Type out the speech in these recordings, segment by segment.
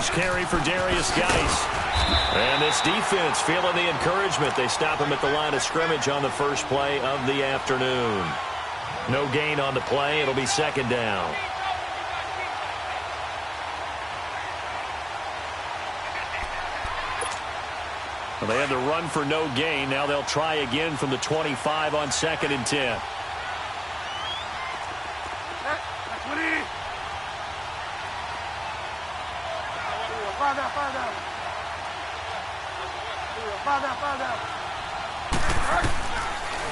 first carry for Darius Geis. And this defense feeling the encouragement. They stop him at the line of scrimmage on the first play of the afternoon. No gain on the play. It'll be second down. Well, they had to run for no gain. Now they'll try again from the 25 on 2nd and 10.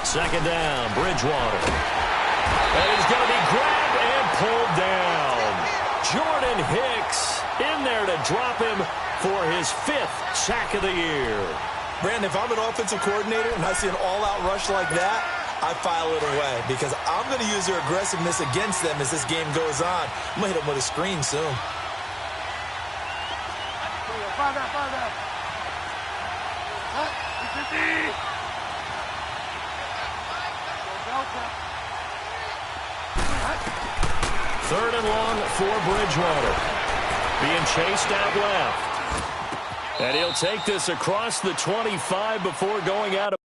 Second down, Bridgewater. And he's going to be grabbed and pulled down. Jordan Hicks in there to drop him for his 5th sack of the year. Brandon, if I'm an offensive coordinator and I see an all-out rush like that, I file it away because I'm going to use their aggressiveness against them as this game goes on. I'm going to hit them with a screen soon. Third and long for Bridgewater. Being chased out left. And he'll take this across the 25 before going out of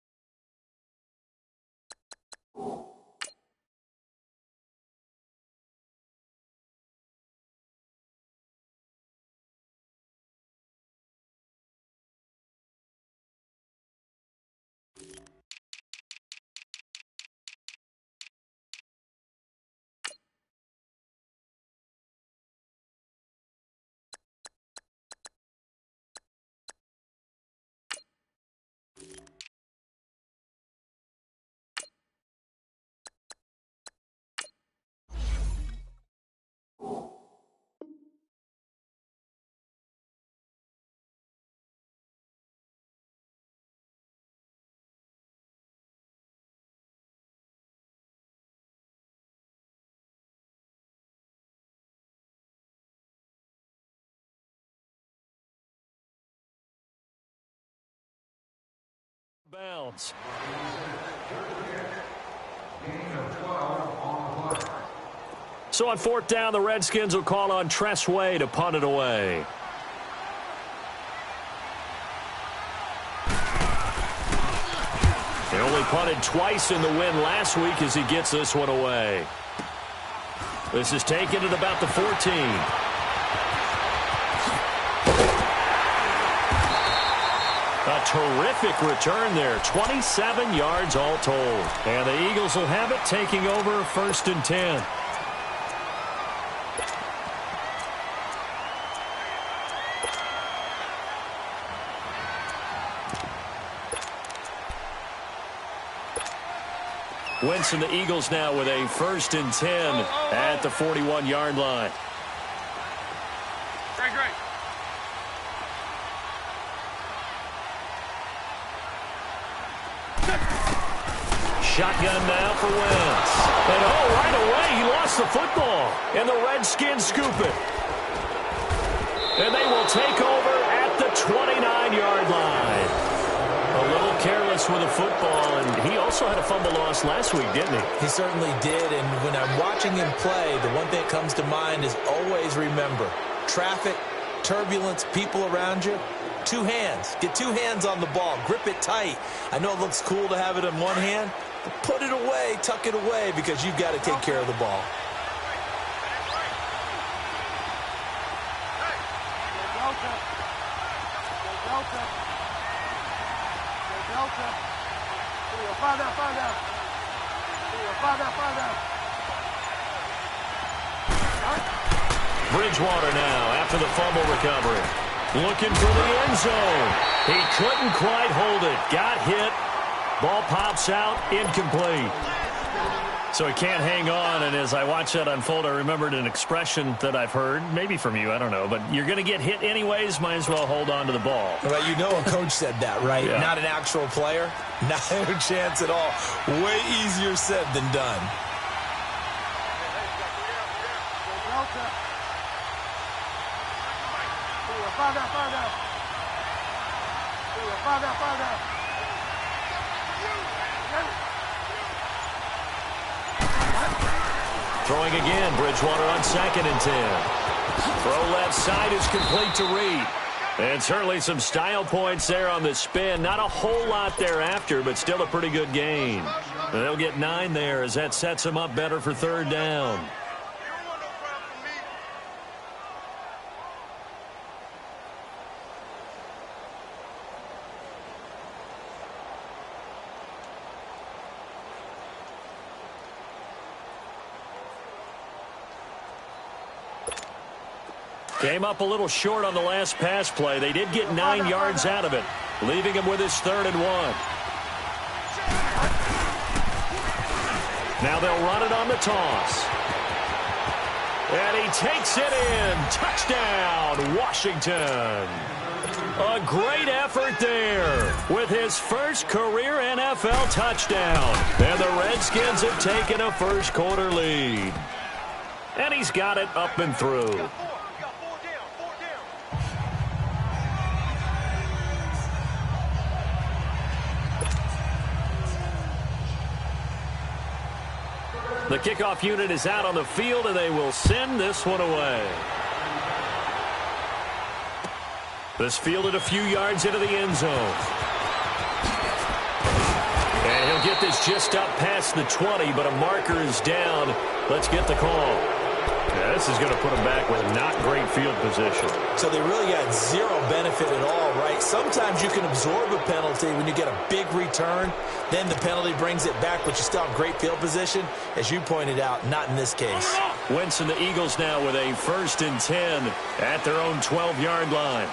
bounds. So on 4th down, the Redskins will call on Tress Way to punt it away. They only punted twice in the win last week as he gets this one away. This is taken at about the 14. A terrific return there. 27 yards all told. And the Eagles will have it, taking over 1st and 10. Wentz and the Eagles now with a 1st and 10 at the 41-yard line. Great. Shotgun now for Wentz. And right away, he lost the football. And the Redskins scoop it. And they will take over at the 29-yard line. A little careless with the football, and he also had a fumble loss last week, didn't he? He certainly did, and when I'm watching him play, the one thing that comes to mind is always remember, traffic, turbulence, people around you, 2 hands. Get 2 hands on the ball. Grip it tight. I know it looks cool to have it in one hand, but put it away, tuck it away, because you've got to take care of the ball. Bridgewater now after the fumble recovery. Looking for the end zone. He couldn't quite hold it. Got hit. Ball pops out. Incomplete. So he can't hang on, and as I watch that unfold, I remembered an expression that I've heard, maybe from you, I don't know, but you're going to get hit anyways, might as well hold on to the ball. Well, you know a coach said that, right? Yeah. Not an actual player. Not a chance at all. Way easier said than done. Throwing again, Bridgewater on 2nd and 10. Throw left side is complete to Reed. And certainly some style points there on the spin. Not a whole lot thereafter, but still a pretty good gain. They'll get 9 there as that sets them up better for third down. Came up a little short on the last pass play. They did get 9 yards out of it, leaving him with his 3rd and 1. Now they'll run it on the toss. And he takes it in. Touchdown, Washington. A great effort there with his first career NFL touchdown. And the Redskins have taken a first-quarter lead. And he's got it up and through. The kickoff unit is out on the field, and they will send this one away. This fielded a few yards into the end zone. And he'll get this just up past the 20, but a marker is down. Let's get the call. Yeah, this is going to put them back with not great field position. So they really got zero benefit at all, right? Sometimes you can absorb a penalty when you get a big return. Then the penalty brings it back, but you still have great field position. As you pointed out, not in this case. Wentz and the Eagles now with a 1st and 10 at their own 12-yard line.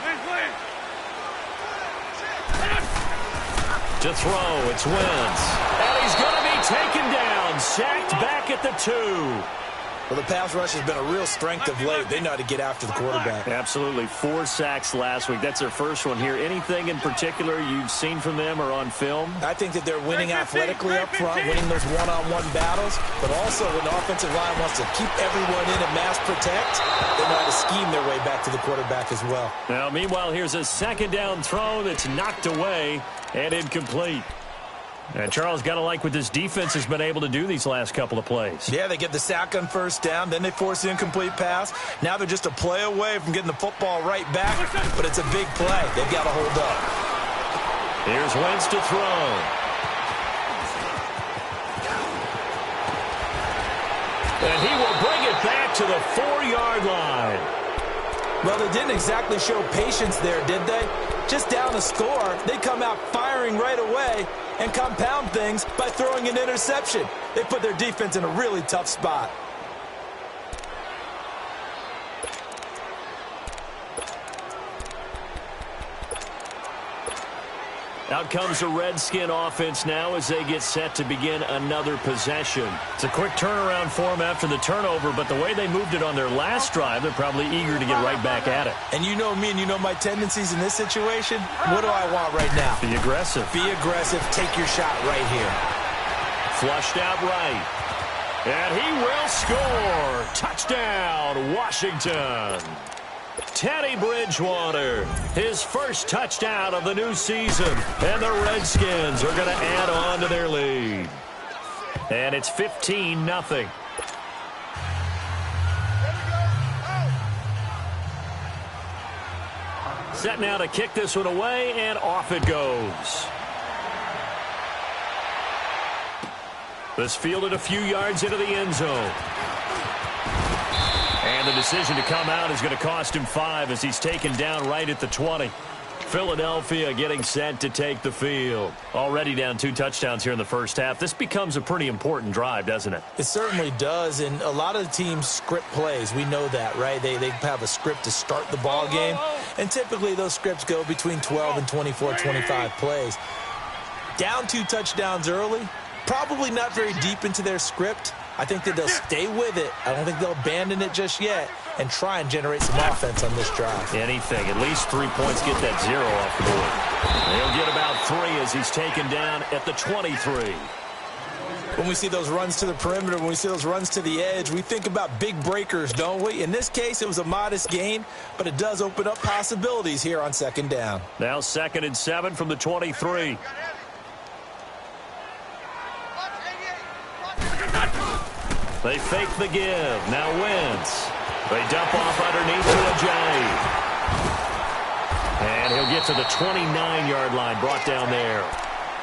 To throw, it's Wentz. And he's going to be taken down, sacked back at the 2. Well, the pass rush has been a real strength of late. They know how to get after the quarterback. Absolutely. 4 sacks last week. That's their first one here. Anything in particular you've seen from them or on film? I think that they're winning athletically up front, winning those one-on-one battles, but also when the offensive line wants to keep everyone in and mass protect, they know how to scheme their way back to the quarterback as well. Now, meanwhile, here's a 2nd down throw that's knocked away and incomplete. And Charles, got to like what this defense has been able to do these last couple of plays. Yeah, they get the sack on 1st down, then they force the incomplete pass. Now they're just a play away from getting the football right back, but it's a big play. They've got to hold up. Here's Wentz to throw. And he will bring it back to the 4-yard line. Well, they didn't exactly show patience there, did they? Just down a score, they come out firing right away and compound things by throwing an interception. They put their defense in a really tough spot. Out comes the Redskin offense now as they get set to begin another possession. It's a quick turnaround for them after the turnover, but the way they moved it on their last drive, they're probably eager to get right back at it. And you know me and you know my tendencies in this situation. What do I want right now? Be aggressive. Be aggressive. Take your shot right here. Flushed out right. And he will score. Touchdown, Washington. Teddy Bridgewater, his first touchdown of the new season. And the Redskins are going to add on to their lead. And it's 15-0. Set now to kick this one away, and off it goes. This fielded a few yards into the end zone. And the decision to come out is going to cost him 5 as he's taken down right at the 20. Philadelphia getting set to take the field. Already down 2 touchdowns here in the first half. This becomes a pretty important drive, doesn't it? It certainly does, and a lot of the teams script plays. We know that, right? They have a script to start the ball game, and typically those scripts go between 12 and 24, 25 plays. Down 2 touchdowns early, probably not very deep into their script. I think that they'll stay with it. I don't think they'll abandon it just yet and try and generate some offense on this drive. Anything. At least 3 points, get that 0 off the board. They'll get about 3 as he's taken down at the 23. When we see those runs to the perimeter, when we see those runs to the edge, we think about big breakers, don't we? In this case, it was a modest gain, but it does open up possibilities here on 2nd down. Now 2nd and 7 from the 23. They fake the give. Now Wentz. They dump off underneath to Ajayi. And he'll get to the 29-yard line, brought down there.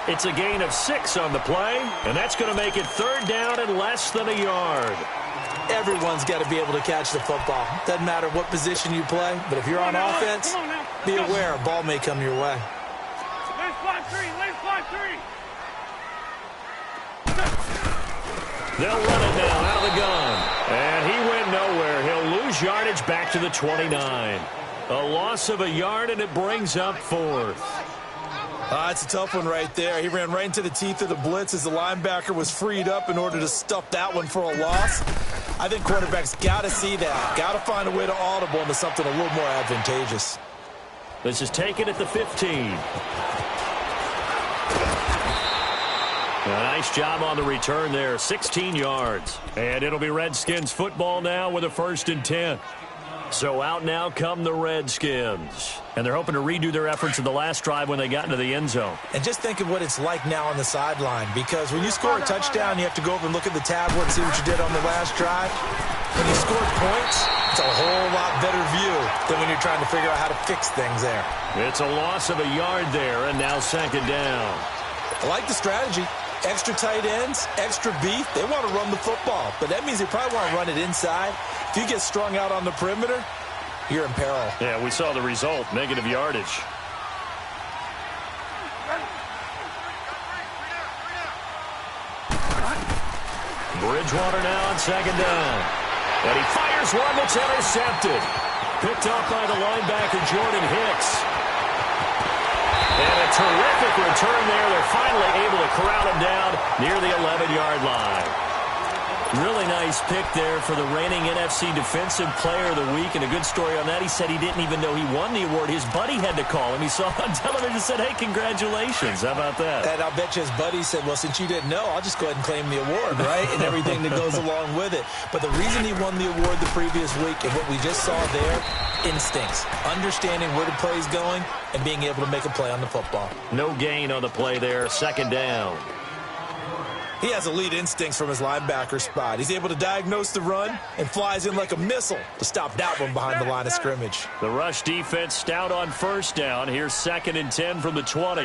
It's a gain of 6 on the play, and that's going to make it 3rd down and less than a yard. Everyone's got to be able to catch the football. Doesn't matter what position you play, but if you're on offense, be aware a ball may come your way. Let's fly 3. They'll run it now out of the gun. And he went nowhere. He'll lose yardage back to the 29. A loss of a yard, and it brings up 4th. It's a tough one right there. He ran right into the teeth of the blitz as the linebacker was freed up in order to stuff that one for a loss. I think quarterbacks got to see that. Got to find a way to audible into something a little more advantageous. This is taken at the 15. A nice job on the return there, 16 yards. And it'll be Redskins football now with a 1st and 10. So out now come the Redskins. And they're hoping to redo their efforts in the last drive when they got into the end zone. And just think of what it's like now on the sideline, because when you score a touchdown, you have to go over and look at the tablet and see what you did on the last drive. When you scored points, it's a whole lot better view than when you're trying to figure out how to fix things there. It's a loss of a yard there, and now 2nd down. I like the strategy. Extra tight ends, extra beef. They want to run the football, but that means they probably want to run it inside. If you get strung out on the perimeter, you're in peril. Yeah, we saw the result, negative yardage. Bridgewater now on 2nd down. And he fires one that's intercepted. Picked up by the linebacker, Jordan Hicks. And a terrific return there. They're finally able to corral him down near the 11-yard line. Really nice pick there for the reigning NFC Defensive Player of the Week. And a good story on that. He said he didn't even know he won the award. His buddy had to call him. He saw it on television and said, hey, congratulations. How about that? And I'll bet you his buddy said, well, since you didn't know, I'll just go ahead and claim the award, right? And everything that goes along with it. But the reason he won the award the previous week and what we just saw there, instincts, understanding where the play is going and being able to make a play on the football. No gain on the play there, 2nd down. He has elite instincts from his linebacker spot. He's able to diagnose the run and flies in like a missile to stop that one behind the line of scrimmage. The rush defense stout on 1st down. Here's 2nd and 10 from the 20.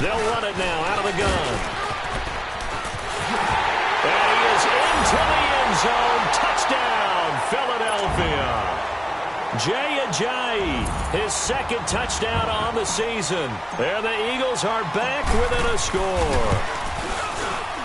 They'll run it now out of the gun. And he is into the end zone. Touchdown, Philadelphia. Jay Ajayi, his 2nd touchdown on the season. And the Eagles are back within a score.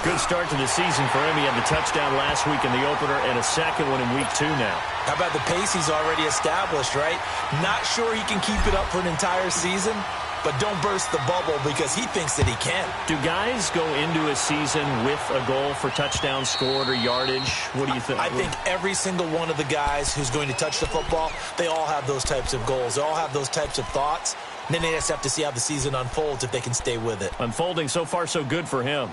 Good start to the season for him. He had the touchdown last week in the opener and a 2nd one in week 2 now. How about the pace he's already established, right? Not sure he can keep it up for an entire season, but don't burst the bubble because he thinks that he can. Do guys go into a season with a goal for touchdowns scored or yardage? What do you think? I think every single one of the guys who's going to touch the football, they all have those types of goals. They all have those types of thoughts. And then they just have to see how the season unfolds if they can stay with it. Unfolding so far so good for him.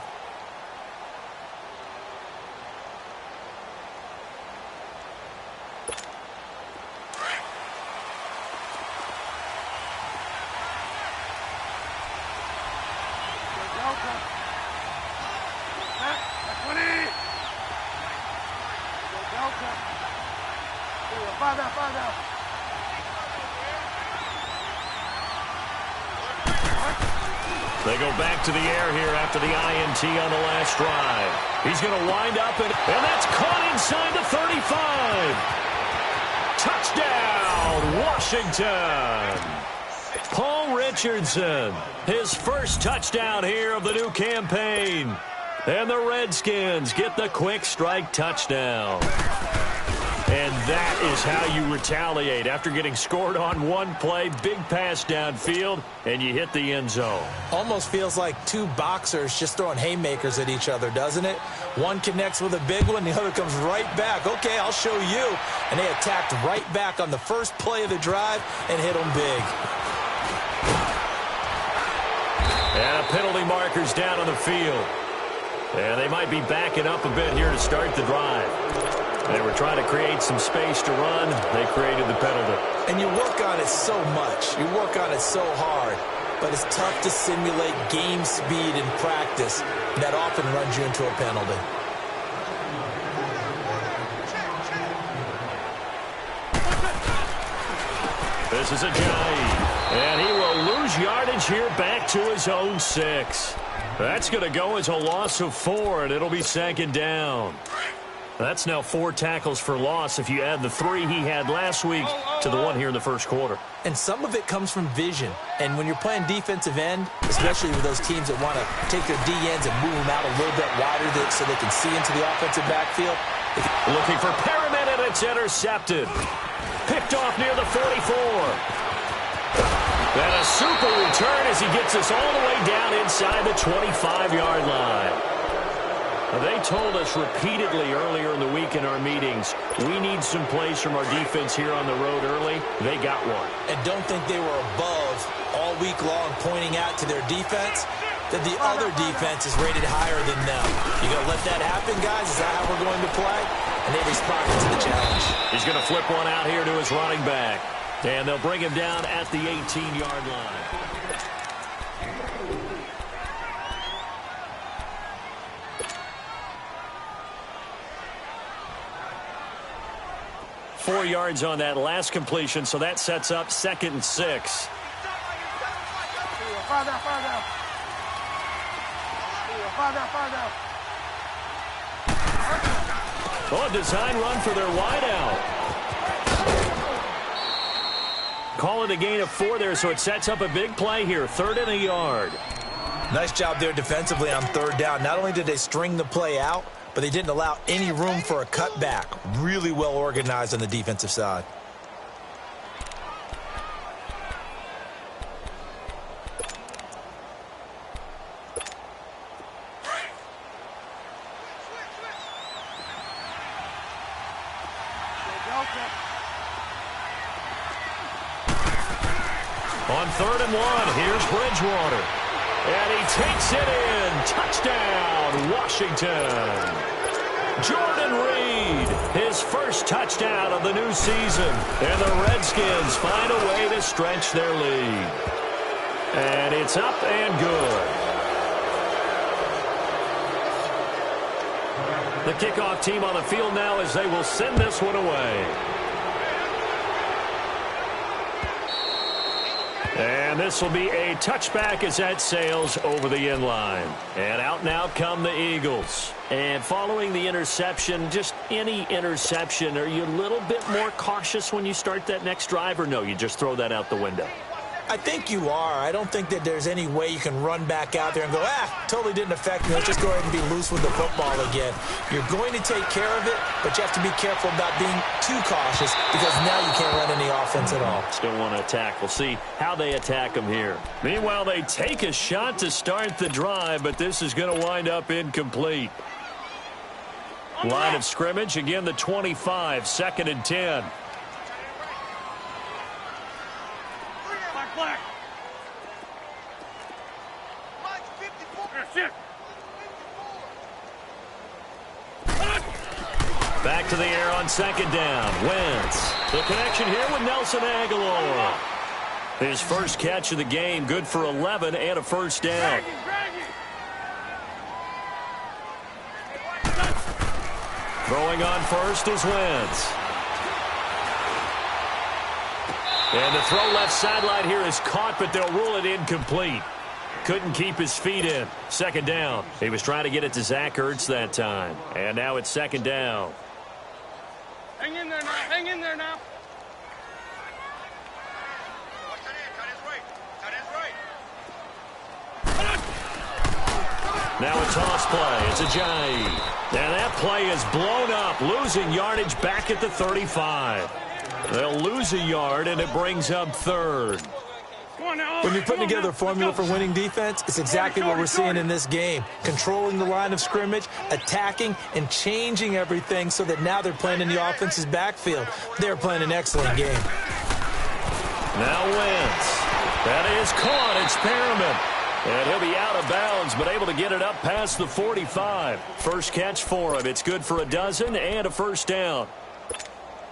They go back to the air here after the INT on the last drive. He's going to wind up, and that's caught inside the 35. Touchdown, Washington. Paul Richardson, his first touchdown here of the new campaign. And the Redskins get the quick strike touchdown. And that is how you retaliate after getting scored on one play, big pass downfield, and you hit the end zone. Almost feels like two boxers just throwing haymakers at each other, doesn't it? One connects with a big one, the other comes right back. Okay, I'll show you. And they attacked right back on the first play of the drive and hit them big. And a penalty marker's down on the field. And they might be backing up a bit here to start the drive. They were trying to create some space to run. They created the penalty. And you work on it so much. You work on it so hard. But it's tough to simulate game speed in practice. And that often runs you into a penalty. This is Ajayi. And he will lose yardage here back to his own 6. That's going to go as a loss of 4, and it'll be 2nd down. That's now 4 tackles for loss if you add the 3 he had last week to the 1 here in the first quarter. And some of it comes from vision. And when you're playing defensive end, especially with those teams that want to take their D-ends and move them out a little bit wider so they can see into the offensive backfield. Looking for Perriman, and it's intercepted. Picked off near the 44. And a super return as he gets us all the way down inside the 25-yard line. They told us repeatedly earlier in the week in our meetings, we need some plays from our defense here on the road early. They got one. And don't think they were above all week long pointing out to their defense that the other defense is rated higher than them. You going to let that happen, guys? Is that how we're going to play? And they responded to the challenge. He's going to flip one out here to his running back. And they'll bring him down at the 18-yard line. 4 yards on that last completion, so that sets up 2nd and 6. Oh, a design run for their wideout. Call it a gain of 4 there, so it sets up a big play here. 3rd and a yard. Nice job there defensively on 3rd down. Not only did they string the play out, but they didn't allow any room for a cutback. Really well organized on the defensive side. On 3rd and 1, here's Bridgewater. And he takes it in. Touchdown, Washington. Jordan Reed, his first touchdown of the new season. And the Redskins find a way to stretch their lead. And it's up and good. The kickoff team on the field now as they will send this one away. And this will be a touchback as that sails over the end line. And out now come the Eagles. And following the interception, just any interception, are you a little bit more cautious when you start that next drive, or no, you just throw that out the window? I think you are. I don't think that there's any way you can run back out there and go, totally didn't affect me. Let's just go ahead and be loose with the football again. You're going to take care of it, but you have to be careful about being too cautious because now you can't run any offense at all. Still want to attack. We'll see how they attack them here. Meanwhile, they take a shot to start the drive, but this is going to wind up incomplete. Line of scrimmage, again, the 25, 2nd and 10. Back to the air on 2nd down. Wentz. The connection here with Nelson Aguilar. His first catch of the game, good for 11 and a 1st down. Throwing on first is Wentz. And the throw left sideline here is caught, but they'll rule it incomplete. Couldn't keep his feet in. 2nd down. He was trying to get it to Zach Ertz that time. And now it's 2nd down. Hang in there now. Hang in there now. Now a toss play. It's Ajayi. And that play is blown up, losing yardage back at the 35. They'll lose a yard, and it brings up 3rd. When you're putting together a formula for winning defense, it's exactly what we're seeing in this game. Controlling the line of scrimmage, attacking, and changing everything so that now they're playing in the offense's backfield. They're playing an excellent game. Now Wentz. That is caught. It's Perriman. And he'll be out of bounds, but able to get it up past the 45. First catch for him. It's good for a dozen and a 1st down.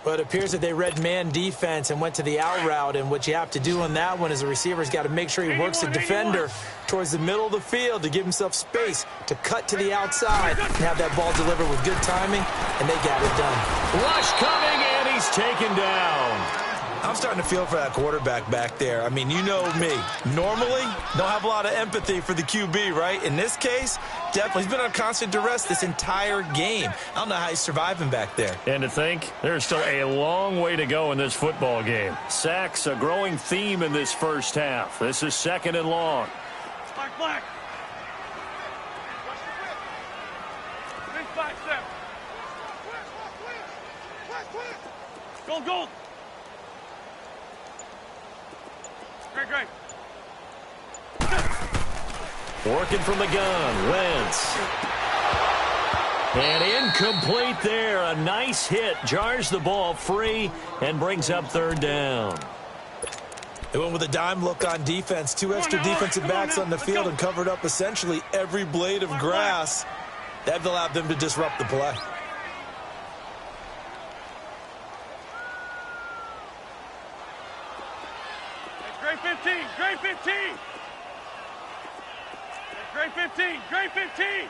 But it appears that they read man defense and went to the out route, and what you have to do on that one is the receiver's got to make sure he works the defender towards the middle of the field to give himself space to cut to the outside and have that ball delivered with good timing, and they got it done. Rush coming, and he's taken down. I'm starting to feel for that quarterback back there. I mean, you know me. Normally, don't have a lot of empathy for the QB, right? In this case, definitely. He's been on constant duress this entire game. I don't know how he's surviving back there. And to think, there's still a long way to go in this football game. Sacks, a growing theme in this first half. This is 2nd and long. Black, black. Big 5-7. Gold, gold. Great, great. Working from the gun, Wentz. And incomplete there. A nice hit. Jars the ball free and brings up 3rd down. They went with a dime look on defense. 2 extra defensive backs on the field and covered up essentially every blade of grass. That allowed them to disrupt the play. Great 15, great 15. Great 15, great 15.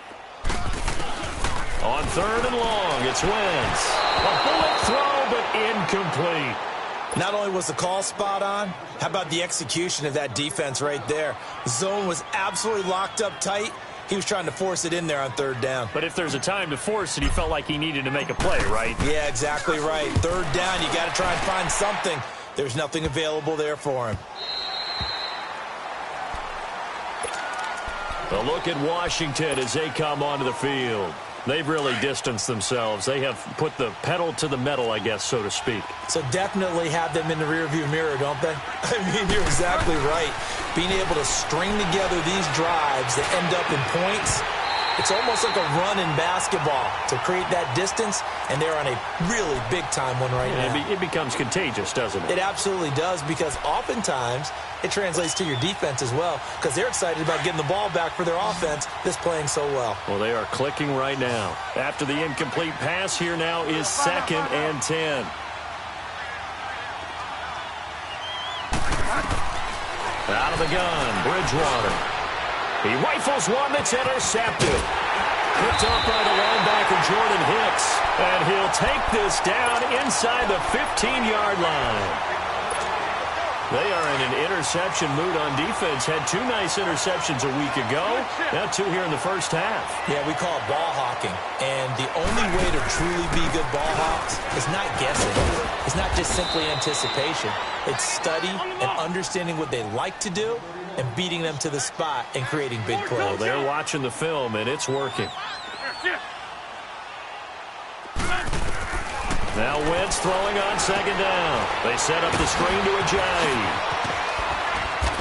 On 3rd and long, it's Wentz. A bullet throw, but incomplete. Not only was the call spot on, how about the execution of that defense right there? Zone was absolutely locked up tight. He was trying to force it in there on 3rd down. But if there's a time to force it, he felt like he needed to make a play, right? Yeah, exactly right. 3rd down, you got to try and find something. There's nothing available there for him. A look at Washington as they come onto the field. They've really distanced themselves. They have put the pedal to the metal, I guess, so to speak. So definitely have them in the rearview mirror, don't they? I mean, you're exactly right. Being able to string together these drives that end up in points, it's almost like a run in basketball to create that distance, and they're on a really big-time one right now. It becomes contagious, doesn't it? It absolutely does, because oftentimes it translates to your defense as well, because they're excited about getting the ball back for their offense that's playing so well. Well, they are clicking right now. After the incomplete pass, here now is 2nd and 10. Out of the gun, Bridgewater. He rifles one that's intercepted. Picked up by the linebacker, Jordan Hicks. And he'll take this down inside the 15-yard line. They are in an interception mood on defense. Had 2 nice interceptions a week ago. Now 2 here in the first half. Yeah, we call it ball hawking. And the only way to truly be good ball hawks is not guessing. It's not just simply anticipation. It's study and understanding what they like to do and beating them to the spot and creating big plays. Well, they're watching the film, and it's working. Now Wentz throwing on 2nd down. They set up the screen to Ajayi.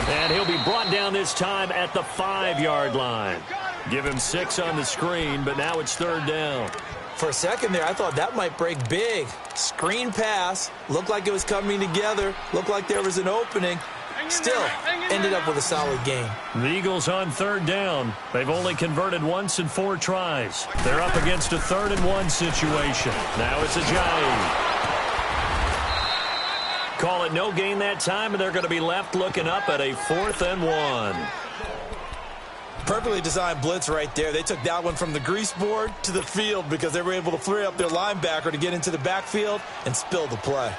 And he'll be brought down this time at the 5-yard line. Give him 6 on the screen, but now it's 3rd down. For a second there, I thought that might break big. Screen pass. Looked like it was coming together. Looked like there was an opening. Still, ended up with a solid game. The Eagles on 3rd down. They've only converted once in 4 tries. They're up against a 3rd and 1 situation. Now it's Ajayi. Call it no gain that time, and they're going to be left looking up at a 4th and 1. Perfectly designed blitz right there. They took that one from the grease board to the field because they were able to flare up their linebacker to get into the backfield and spill the play.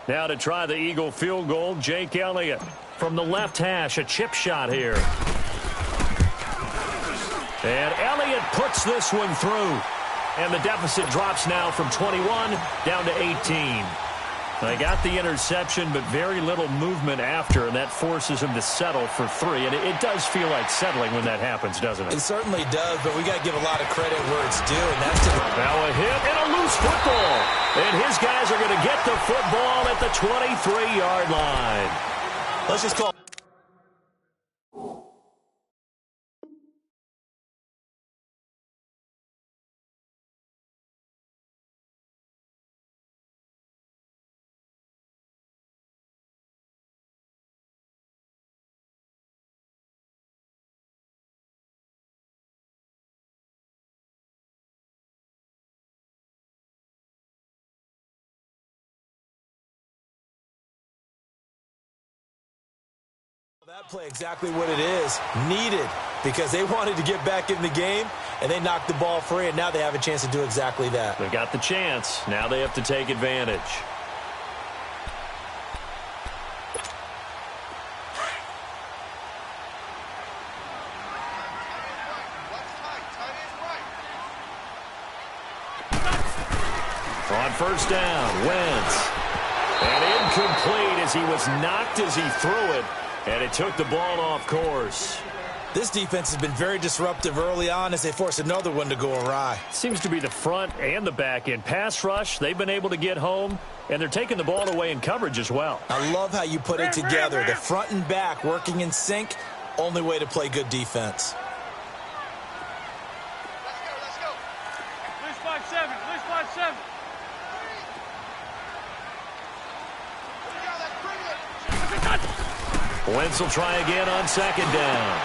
Now to try the Eagle field goal, Jake Elliott. From the left hash, a chip shot here. And Elliott puts this one through. And the deficit drops now from 21 down to 18. They got the interception, but very little movement after, and that forces him to settle for 3. And it does feel like settling when that happens, doesn't it? It certainly does, but we got to give a lot of credit where it's due, and that's to the... Now a hit and a loose football. And his guys are going to get the football at the 23-yard line. Let's just call... That play exactly what it is, needed, because they wanted to get back in the game, and they knocked the ball free, and now they have a chance to do exactly that. They got the chance. Now they have to take advantage. On first down, Wentz. And incomplete as he was knocked as he threw it. And it took the ball off course. This defense has been very disruptive early on as they force another one to go awry. Seems to be the front and the back end. Pass rush, they've been able to get home, and they're taking the ball away in coverage as well. I love how you put it together. The front and back working in sync, only way to play good defense. Let's go. At least 5-7. Wentz will try again on second down.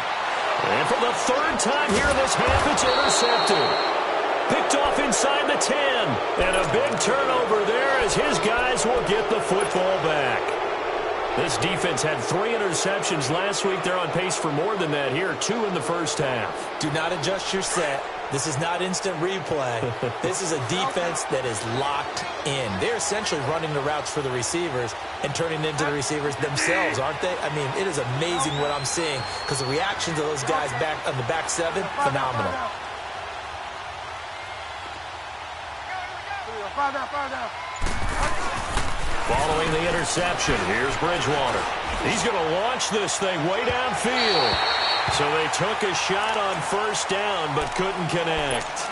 And for the third time here in this half, it's intercepted. Picked off inside the 10. And a big turnover there as his guys will get the football back. This defense had 3 interceptions last week. They're on pace for more than that here, 2 in the first half. Do not adjust your set. This is not instant replay. This is a defense that is locked in. They're essentially running the routes for the receivers and turning into the receivers themselves, aren't they? I mean, it is amazing what I'm seeing because the reactions of those guys back on the back 7, phenomenal. Following the interception, here's Bridgewater. He's going to launch this thing way downfield. So they took a shot on first down but couldn't connect.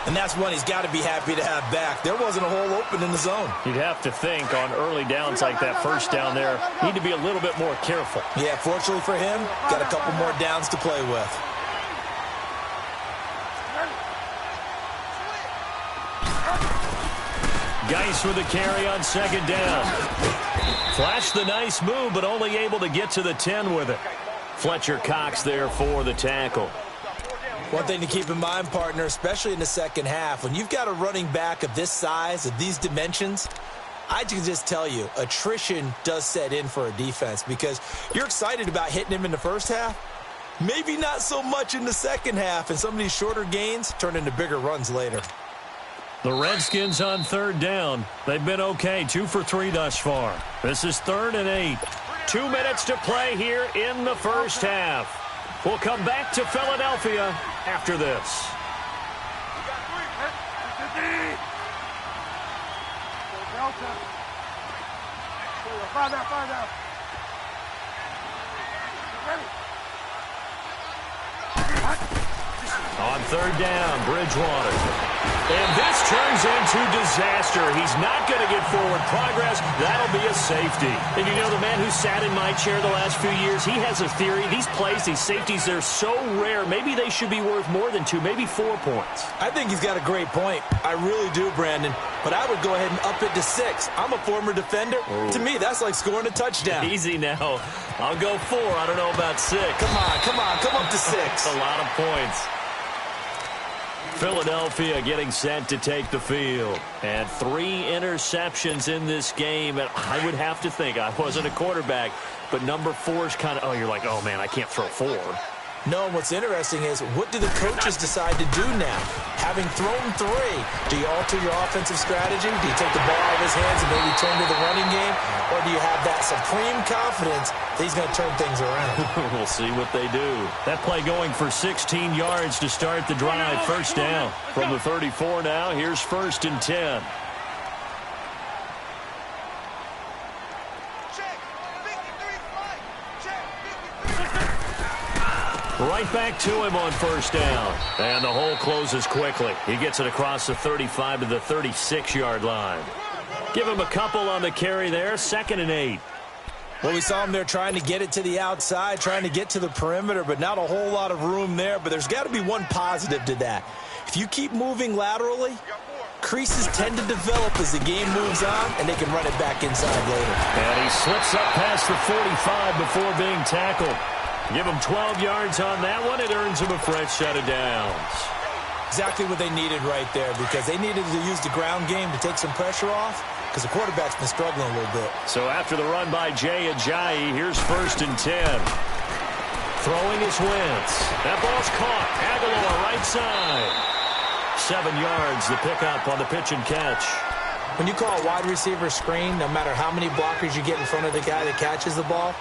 And that's one he's got to be happy to have back. There wasn't a hole open in the zone. You'd have to think on early downs like that first down there, need to be a little bit more careful. Yeah, fortunately for him, got a couple more downs to play with. Geis with the carry on second down. Flashed the nice move, but only able to get to the 10 with it. Fletcher Cox there for the tackle. One thing to keep in mind, partner, especially in the second half, when you've got a running back of this size, of these dimensions, I can just tell you, attrition does set in for a defense because you're excited about hitting him in the first half, maybe not so much in the second half, and some of these shorter gains turn into bigger runs later. The Redskins on third down. They've been okay, 2 for 3 thus far. This is 3rd and 8. 2 minutes to play here in the first half. We'll come back to Philadelphia after this. On third down, Bridgewater. And this turns into disaster. He's not going to get forward progress. That'll be a safety. And you know, the man who sat in my chair the last few years, he has a theory. These plays, these safeties, they're so rare. Maybe they should be worth more than 2, maybe 4 points. I think he's got a great point. I really do, Brandon. But I would go ahead and up it to 6. I'm a former defender. Ooh. To me, that's like scoring a touchdown. Easy now. I'll go 4. I don't know about 6. Come up to 6. That's a lot of points. Philadelphia getting set to take the field. And 3 interceptions in this game. And I would have to think, I wasn't a quarterback, but number 4 is kind of, oh, you're like, oh, man, I can't throw 4. No, and what's interesting is, what do the coaches decide to do now? Having thrown 3, do you alter your offensive strategy? Do you take the ball out of his hands and maybe turn to the running game? Or do you have that supreme confidence that he's going to turn things around? We'll see what they do. That play going for 16 yards to start the drive. First down from the 34 now. Here's 1st and 10. Right back to him on first down. And the hole closes quickly. He gets it across the 35 to the 36-yard line. Give him a couple on the carry there. 2nd and 8. Well, we saw him there trying to get it to the outside, trying to get to the perimeter, but not a whole lot of room there. But there's got to be one positive to that. If you keep moving laterally, creases tend to develop as the game moves on, and they can run it back inside later. And he slips up past the 45 before being tackled. Give him 12 yards on that one. It earns him a fresh set of downs. Exactly what they needed right there, because they needed to use the ground game to take some pressure off, because the quarterback's been struggling a little bit. So after the run by Jay Ajayi, here's 1st and 10. Throwing is Wentz. That ball's caught. Aguilar right side. 7 yards, the pickup on the pitch and catch. When you call a wide receiver screen, no matter how many blockers you get in front of the guy that catches the ball,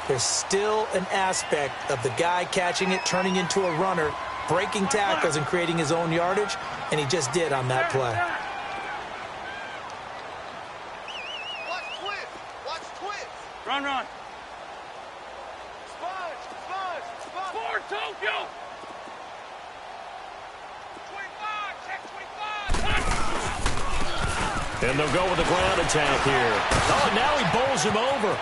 there's still an aspect of the guy catching it, turning into a runner, breaking tackles and creating his own yardage, and he just did on that play. Watch twist. Watch twist. Run, run. Sponge, sponge, sponge. Forward, Tokyo. 25, check 25. And they'll go with the ground attack here. Oh, and now he bowls him over.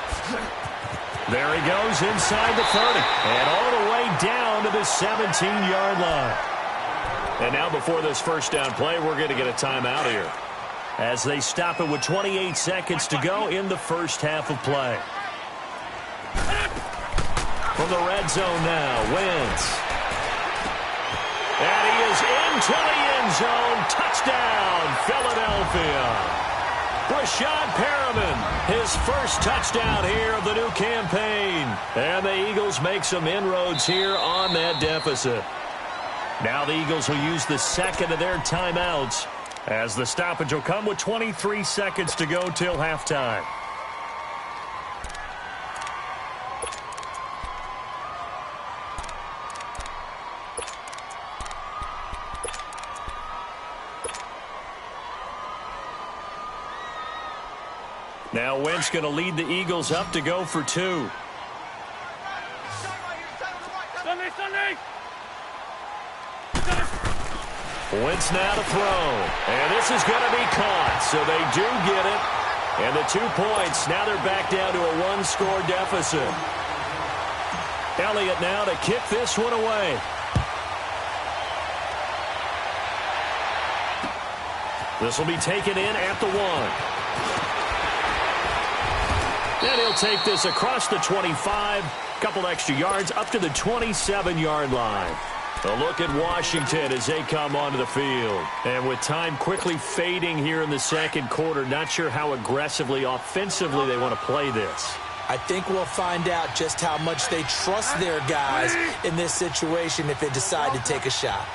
There he goes inside the 30. And all the way down to the 17-yard line. And now before this first down play, we're going to get a timeout here, as they stop it with 28 seconds to go in the first half of play. From the red zone now, Wentz. And he is into the end zone. Touchdown, Philadelphia. Brashad Perriman, his first touchdown here of the new campaign. And the Eagles make some inroads here on that deficit. Now the Eagles will use the second of their timeouts, as the stoppage will come with 23 seconds to go till halftime. Now Wentz going to lead the Eagles up to go for 2. Sunday, Sunday. Wentz now to throw. And this is going to be caught. So they do get it. And the 2 points. Now they're back down to a 1-score deficit. Elliott now to kick this one away. This will be taken in at the 1. And he'll take this across the 25, couple extra yards, up to the 27-yard line. A look at Washington as they come onto the field. And with time quickly fading here in the second quarter, not sure how aggressively, offensively they want to play this. I think we'll find out just how much they trust their guys in this situation if they decide to take a shot.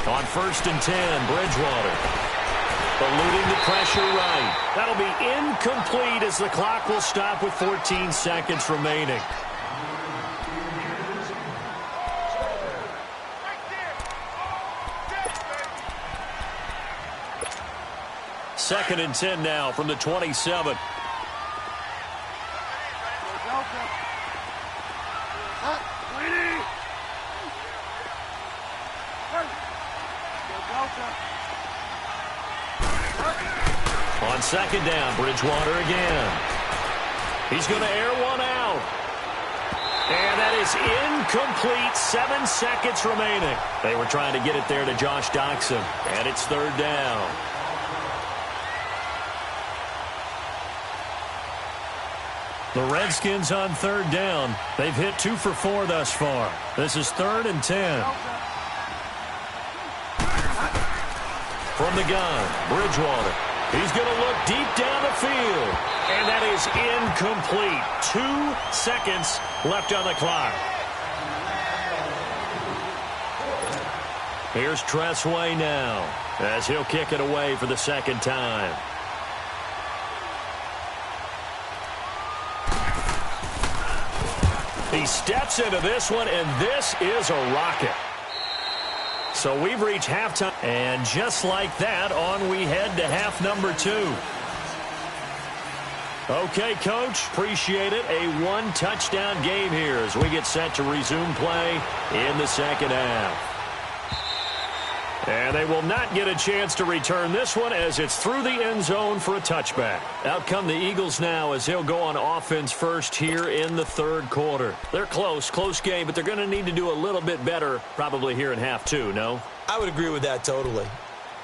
On 1st and 10, Bridgewater. Eluding the pressure right. That'll be incomplete as the clock will stop with 14 seconds remaining. Second and 10 now from the 27. On second down, Bridgewater again. He's going to air one out. And that is incomplete. 7 seconds remaining. They were trying to get it there to Josh Doxson. And it's 3rd down. The Redskins on 3rd down. They've hit 2 for 4 thus far. This is 3rd and 10. From the gun, Bridgewater. He's going to look deep down the field. And that is incomplete. 2 seconds left on the clock. Here's Tressway now, as he'll kick it away for the second time. He steps into this one, and this is a rocket. So we've reached halftime, and just like that, on we head to half number 2. Okay, Coach, appreciate it. A 1-touchdown game here as we get set to resume play in the second half. And they will not get a chance to return this one as it's through the end zone for a touchback. Out come the Eagles now as they'll go on offense first here in the 3rd quarter. They're close game, but they're going to need to do a little bit better probably here in half 2, no? I would agree with that totally.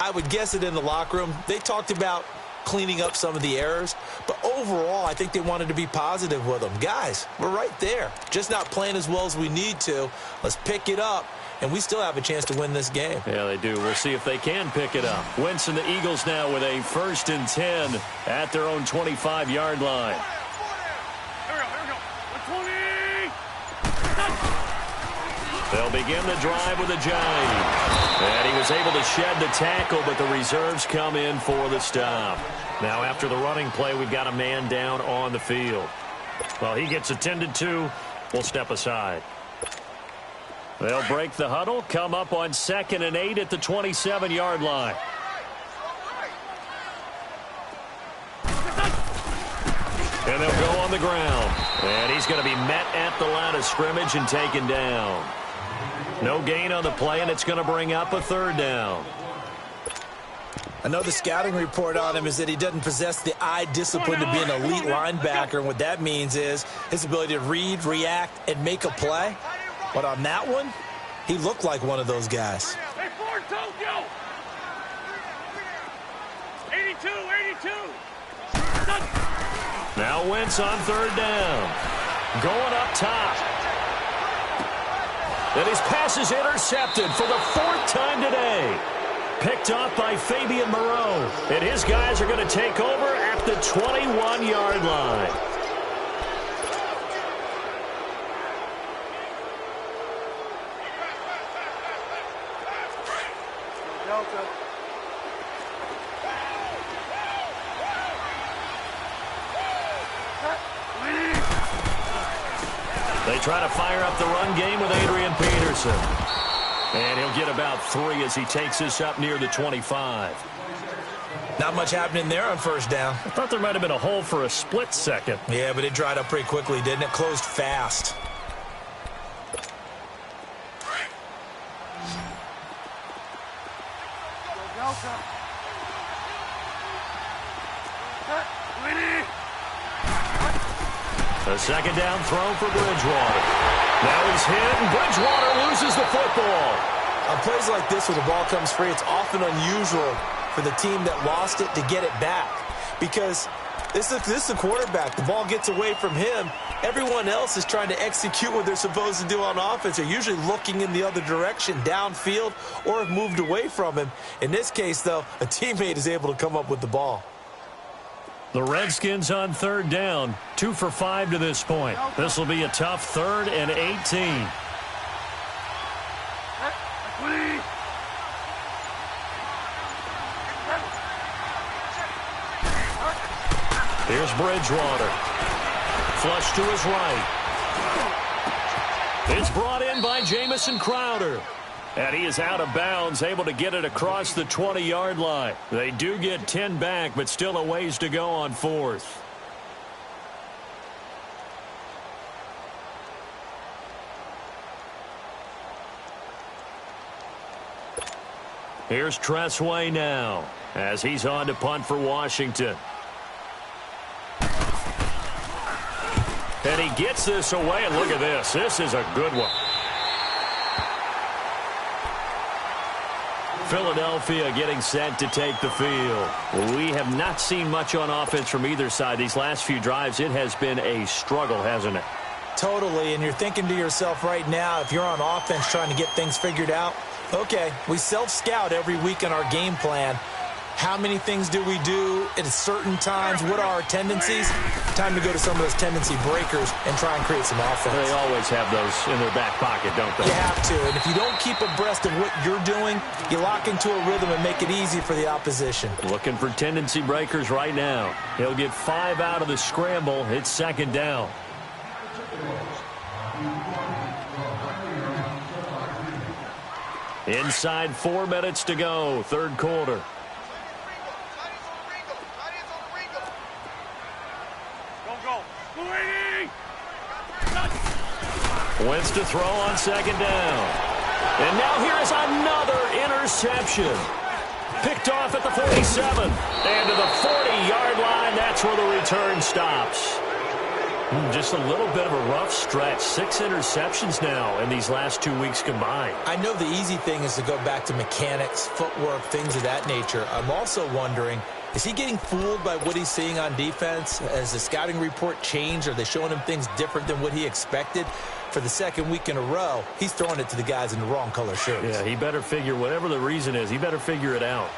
I would guess it in the locker room. They talked about cleaning up some of the errors. But overall, I think they wanted to be positive with them. Guys, we're right there. Just not playing as well as we need to. Let's pick it up, and we still have a chance to win this game. Yeah, they do. We'll see if they can pick it up. Wentz and the Eagles now with a 1st and 10 at their own 25-yard line. They'll begin the drive with a jive. And he was able to shed the tackle, but the reserves come in for the stop. Now, after the running play, we've got a man down on the field. Well, he gets attended to. We'll step aside. They'll break the huddle, come up on 2nd and 8 at the 27-yard line. And they'll go on the ground. And he's going to be met at the line of scrimmage and taken down. No gain on the play, and it's going to bring up a 3rd down. I know the scouting report on him is that he doesn't possess the eye discipline to be an elite linebacker, and what that means is his ability to read, react, and make a play. But on that one, he looked like one of those guys. 82. Now Wentz on 3rd down. Going up top. And his pass is intercepted for the 4th time today. Picked off by Fabian Moreau. And his guys are going to take over at the 21-yard line. They try to fire up the run game with Adrian Peterson. And he'll get about 3 as he takes this up near the 25. Not much happening there on 1st down. I thought there might have been a hole for a split second. Yeah, but it dried up pretty quickly, didn't it? Closed fast. A 2nd down throw for Bridgewater. Now he's hit, and Bridgewater loses the football. On plays like this where the ball comes free, it's often unusual for the team that lost it to get it back. Because this is the quarterback. The ball gets away from him. Everyone else is trying to execute what they're supposed to do on offense. They're usually looking in the other direction, downfield, or have moved away from him. In this case, though, a teammate is able to come up with the ball. The Redskins on 3rd down, 2 for 5 to this point. This will be a tough 3rd and 18. Here's Bridgewater. Flush to his right. It's brought in by Jamison Crowder. And he is out of bounds, able to get it across the 20-yard line. They do get 10 back, but still a ways to go on 4th. Here's Tressway now, as he's on to punt for Washington. And he gets this away, and look at this. This is a good one. Philadelphia getting set to take the field. We have not seen much on offense from either side. These last few drives, it has been a struggle, hasn't it? Totally, and you're thinking to yourself right now, if you're on offense trying to get things figured out, okay, we self-scout every week in our game plan. How many things do we do at certain times? What are our tendencies? Time to go to some of those tendency breakers and try and create some offense. They always have those in their back pocket, don't they? You have to, and if you don't keep abreast of what you're doing, you lock into a rhythm and make it easy for the opposition. Looking for tendency breakers right now. He'll get 5 out of the scramble. It's 2nd down. Inside 4 minutes to go, 3rd quarter. Wentz to throw on 2nd down. And now here is another interception. Picked off at the 47. And to the 40-yard line, that's where the return stops. Just a little bit of a rough stretch. 6 interceptions now in these last 2 weeks combined. I know the easy thing is to go back to mechanics, footwork, things of that nature. I'm also wondering Is he getting fooled by what he's seeing on defense? Has the scouting report changed? Are they showing him things different than what he expected? For the second week in a row, he's throwing it to the guys in the wrong color shirts. Yeah, he better figure, whatever the reason is, he better figure it out.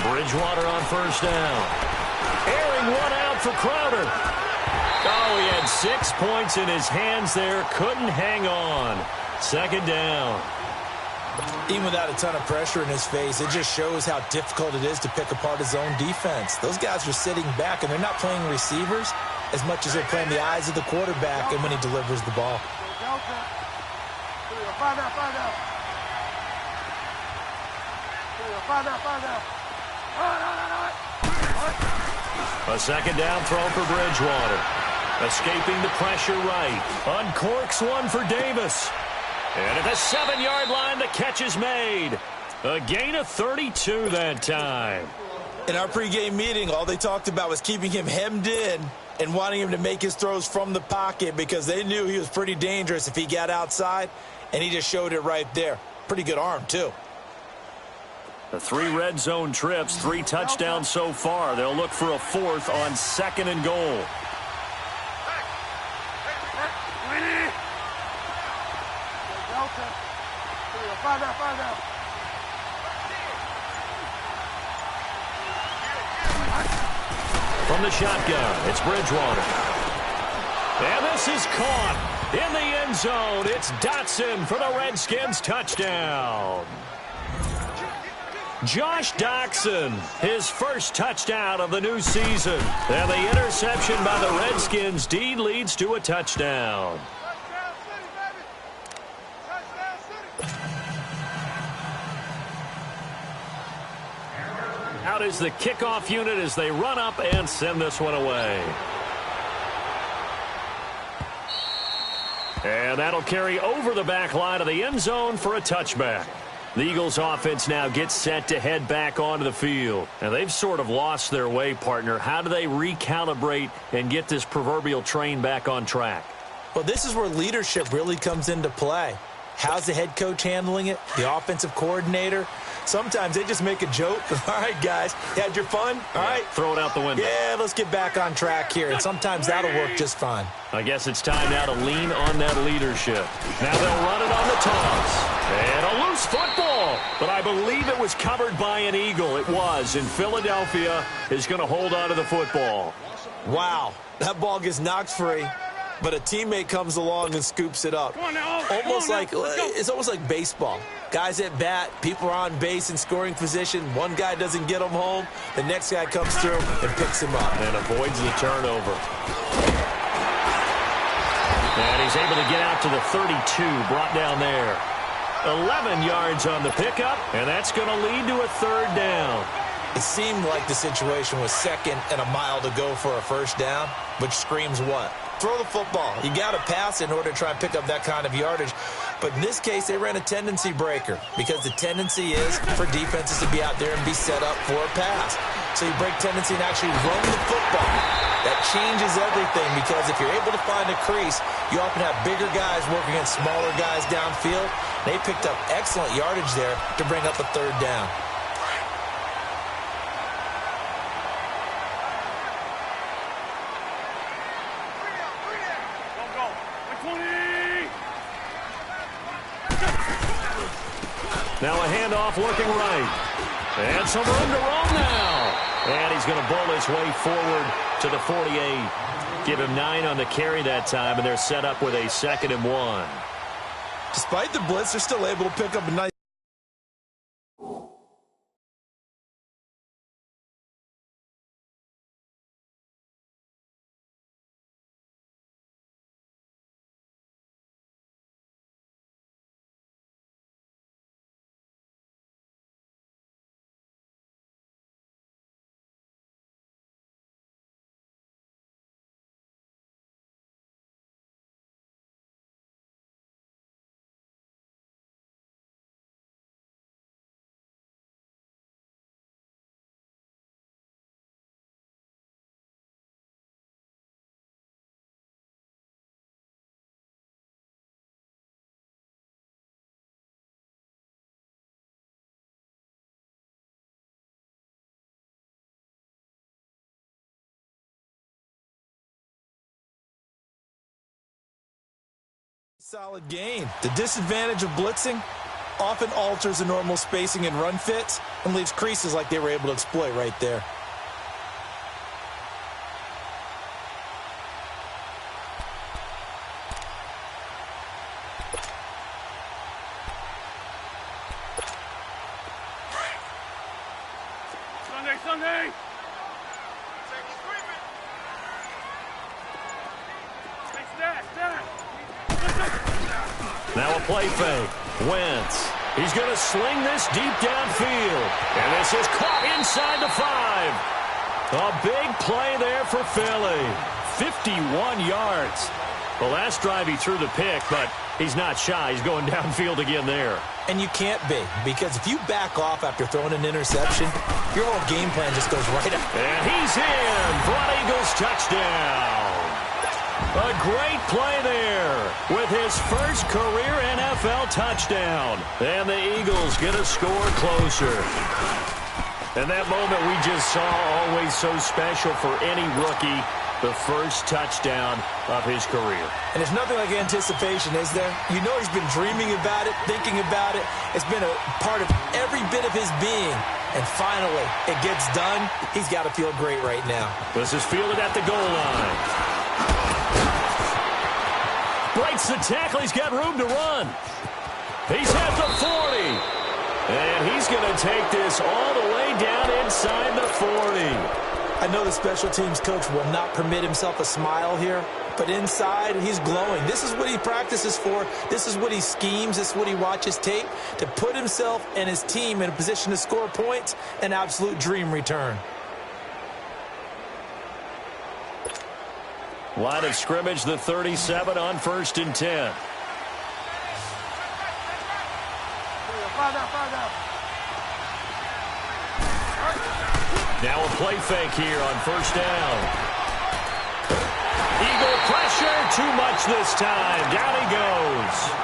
Bridgewater on first down. Airing one out for Crowder. Oh, he had 6 points in his hands there. Couldn't hang on. Second down. Even without a ton of pressure in his face, it just shows how difficult it is to pick apart his own defense. Those guys are sitting back, and they're not playing receivers as much as they're playing the eyes of the quarterback and when he delivers the ball. A second down throw for Bridgewater. Escaping the pressure right. Uncorks one for Davis. And at the 7-yard line, the catch is made. A gain of 32 that time. In our pregame meeting, all they talked about was keeping him hemmed in and wanting him to make his throws from the pocket because they knew he was pretty dangerous if he got outside, and he just showed it right there. Pretty good arm, too. The 3 red zone trips, 3 touchdowns so far. They'll look for a 4th on 2nd and goal. From the shotgun, it's Bridgewater. And this is caught in the end zone. It's Dotson for the Redskins touchdown. Josh Doctson, his first touchdown of the new season. And the interception by the Redskins deed leads to a touchdown. Out is the kickoff unit as they run up and send this one away. And that'll carry over the back line of the end zone for a touchback. The Eagles offense now gets set to head back onto the field. Now they've sort of lost their way, partner. How do they recalibrate and get this proverbial train back on track? Well, this is where leadership really comes into play. How's the head coach handling it? The offensive coordinator? Sometimes they just make a joke. All right, guys, you had your fun? All right. Throw it out the window. Yeah, let's get back on track here. And sometimes that'll work just fine. I guess it's time now to lean on that leadership. Now they'll run it on the toss. And a loose football. But I believe it was covered by an Eagle. It was. And Philadelphia is going to hold on to the football. Wow. That ball gets knocked free. But a teammate comes along and scoops it up. It's almost like baseball. Guys at bat, people are on base in scoring position. One guy doesn't get him home. The next guy comes through and picks him up. And avoids the turnover. And he's able to get out to the 32, brought down there. 11 yards on the pickup, and that's going to lead to a 3rd down. It seemed like the situation was 2nd and a mile to go for a 1st down, which screams what? Throw the football. You got to pass in order to try and pick up that kind of yardage. But in this case, they ran a tendency breaker because the tendency is for defenses to be out there and be set up for a pass. So you break tendency and actually run the football. That changes everything because if you're able to find a crease, you often have bigger guys working against smaller guys downfield. They picked up excellent yardage there to bring up a 3rd down. Now a handoff looking right. And some room to roam now. And he's going to bowl his way forward to the 48. Give him 9 on the carry that time, and they're set up with a 2nd and 1. Despite the blitz, they're still able to pick up a nice solid gain. The disadvantage of blitzing often alters the normal spacing and run fits and leaves creases like they were able to exploit right there. Sunday! Now a play fake. Wentz. He's going to sling this deep downfield. And this is caught inside the 5. A big play there for Philly. 51 yards. The last drive he threw the pick, but he's not shy. He's going downfield again there. And you can't be, because if you back off after throwing an interception, your whole game plan just goes right up. And he's in for an Eagles touchdown. A great play there with his first career NFL touchdown. And the Eagles get a score closer. And that moment we just saw, always so special for any rookie, the first touchdown of his career. And there's nothing like anticipation, is there? You know he's been dreaming about it, thinking about it. It's been a part of every bit of his being. And finally, it gets done. He's got to feel great right now. This is fielded at the goal line. Breaks the tackle. He's got room to run. He's at the 40. And he's going to take this all the way down inside the 40. I know the special teams coach will not permit himself a smile here, but inside, he's glowing. This is what he practices for. This is what he schemes. This is what he watches tape to put himself and his team in a position to score points. An absolute dream return. Line of scrimmage, the 37 on 1st and 10. Now a play fake here on 1st down. Eagle pressure, too much this time. Down he goes.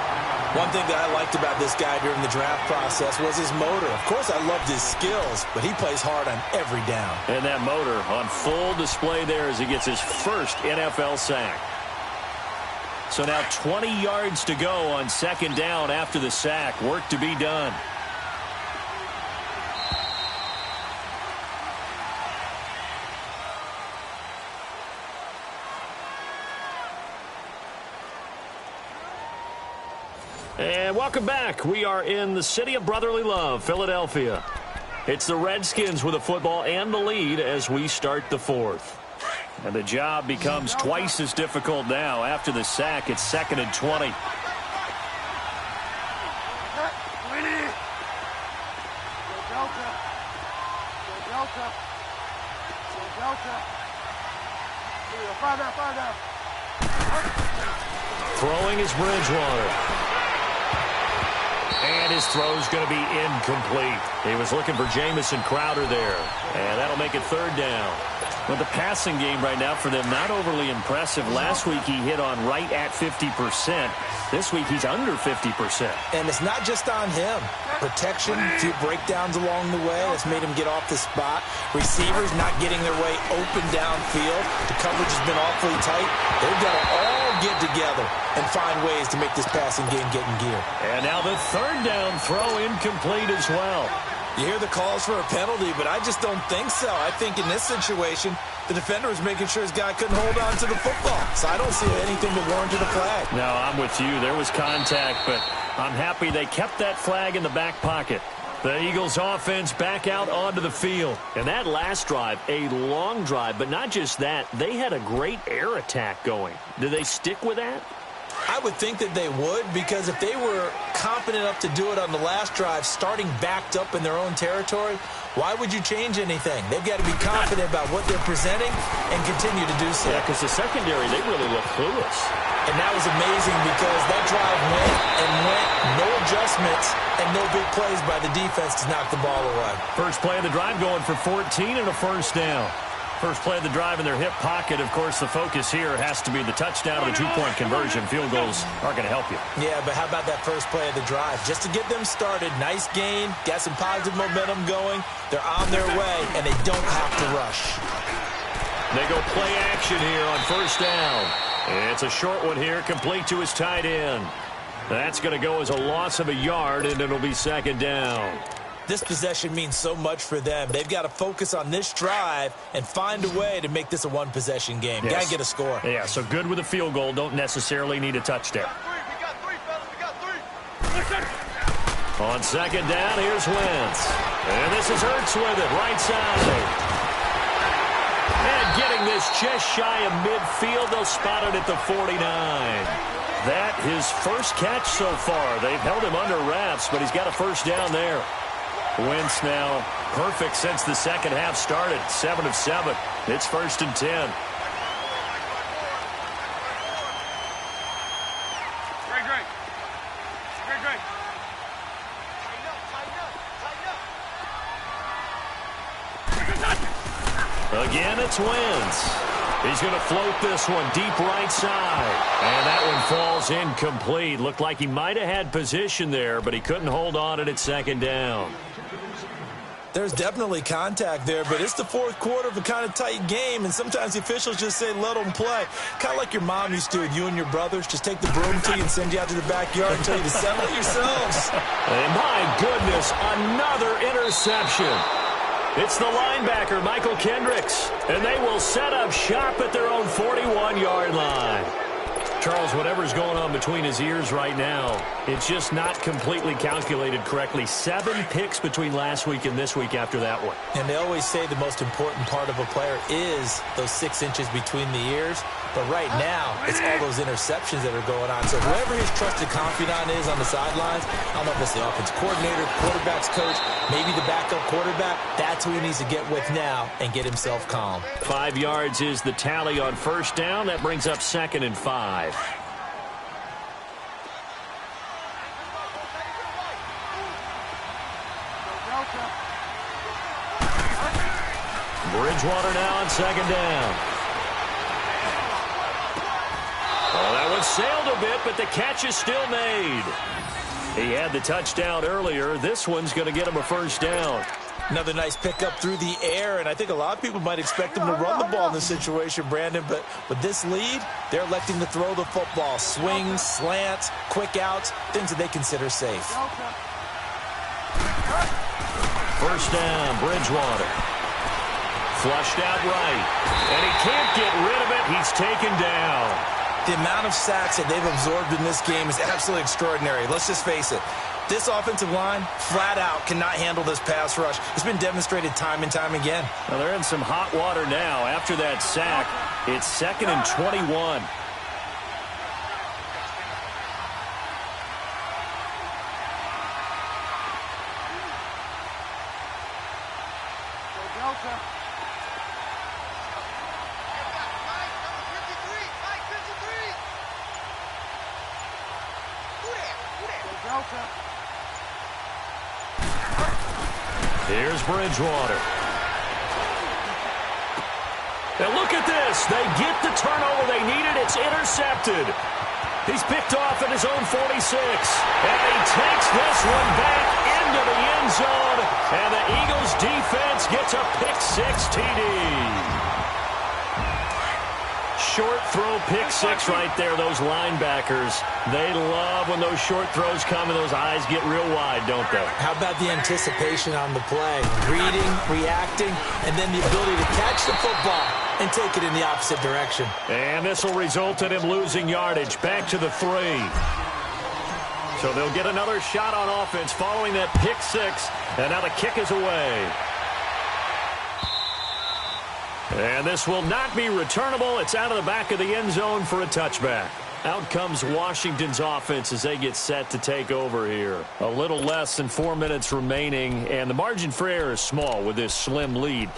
One thing that I liked about this guy during the draft process was his motor. Of course, I loved his skills, but he plays hard on every down. And that motor on full display there as he gets his first NFL sack. So now 20 yards to go on 2nd down after the sack. Work to be done. And welcome back. We are in the city of brotherly love, Philadelphia. It's the Redskins with the football and the lead as we start the 4th. And the job becomes twice as difficult now. After the sack, it's 2nd and 20. Throwing is Bridgewater. And his throw's going to be incomplete. He was looking for Jamison Crowder there. And that'll make it 3rd down. Well, the passing game right now for them, not overly impressive. Last week he hit on right at 50%. This week he's under 50%. And it's not just on him. Protection, a few breakdowns along the way. That's made him get off the spot. Receivers not getting their way open downfield. The coverage has been awfully tight. They've got to all get together and find ways to make this passing game get in gear. And now the 3rd down throw incomplete as well. You hear the calls for a penalty, but I just don't think so. I think in this situation, the defender was making sure his guy couldn't hold on to the football. So I don't see anything to warrant a flag. No, I'm with you. There was contact, but I'm happy they kept that flag in the back pocket. The Eagles offense back out onto the field. And that last drive, a long drive, but not just that. They had a great air attack going. Do they stick with that? I would think that they would, because if they were confident enough to do it on the last drive, starting backed up in their own territory, why would you change anything? They've got to be confident about what they're presenting and continue to do so. Yeah, because the secondary, they really look clueless. And that was amazing because that drive went and went, no adjustments, and no big plays by the defense to knock the ball away. First play of the drive going for 14 and a 1st down. First play of the drive in their hip pocket. Of course, the focus here has to be the touchdown or the 2-point conversion. Field goals aren't going to help you. Yeah, but how about that first play of the drive? Just to get them started, nice gain, got some positive momentum going. They're on their way, and they don't have to rush. They go play action here on first down. It's a short one here, complete to his tight end. That's going to go as a loss of a yard, and it'll be second down. This possession means so much for them. They've got to focus on this drive and find a way to make this a one-possession game. Yes. Got to get a score. Yeah, so good with a field goal. Don't necessarily need a touchdown. We got three, fellas. We got three. On second down, here's Wentz. And this is Hurts with it, right side. And getting this just shy of midfield, they'll spot it at the 49. That his first catch so far. They've held him under wraps, but he's got a first down there. Wentz now perfect since the second half started. 7 of 7. It's first and 10. Great. Tighten up. Again, it's Wentz. He's going to float this one deep right side. And that one falls incomplete. Looked like he might have had position there, but he couldn't hold on it at second down. There's definitely contact there, but it's the fourth quarter of a kind of tight game, and sometimes the officials just say, let them play. Kind of like your mom used to with you and your brothers. Just take the broom to you and send you out to the backyard and tell you to settle it yourselves. And my goodness, another interception. It's the linebacker, Michael Kendricks, and they will set up shop at their own 41-yard line. Charles, whatever's going on between his ears right now, it's just not completely calculated correctly. 7 picks between last week and this week after that one. And they always say the most important part of a player is those 6 inches between the ears. But right now, it's all those interceptions that are going on. So whoever his trusted confidant is on the sidelines, I don't know if it's the offense coordinator, quarterback's coach, maybe the backup quarterback, that's who he needs to get with now and get himself calm. 5 yards is the tally on first down. That brings up second and 5. Bridgewater now on second down. Oh, that one sailed a bit, but the catch is still made. He had the touchdown earlier. This one's going to get him a first down. Another nice pickup through the air, and I think a lot of people might expect him to run the ball in this situation, Brandon, but with this lead, they're electing to throw the football. Swings, slants, quick outs, things that they consider safe. First down, Bridgewater. Flushed out right, and he can't get rid of it. He's taken down. The amount of sacks that they've absorbed in this game is absolutely extraordinary. Let's just face it. This offensive line, flat out, cannot handle this pass rush. It's been demonstrated time and time again. Well, they're in some hot water now. After that sack, it's second and 21. Here's Bridgewater. Now look at this. They get the turnover they needed. It's intercepted. He's picked off at his own 46. And he takes this one back into the end zone. And the Eagles defense gets a pick-6 TD. Short throw, pick-6 right there. Those linebackers, they love when those short throws come and those eyes get real wide, don't they? How about the anticipation on the play? Reading, reacting, and then the ability to catch the football and take it in the opposite direction. And this will result in him losing yardage. Back to the 3. So they'll get another shot on offense following that pick-6. And now the kick is away. And this will not be returnable. It's out of the back of the end zone for a touchback. Out comes Washington's offense as they get set to take over here. A little less than 4 minutes remaining, and the margin for error is small with this slim lead.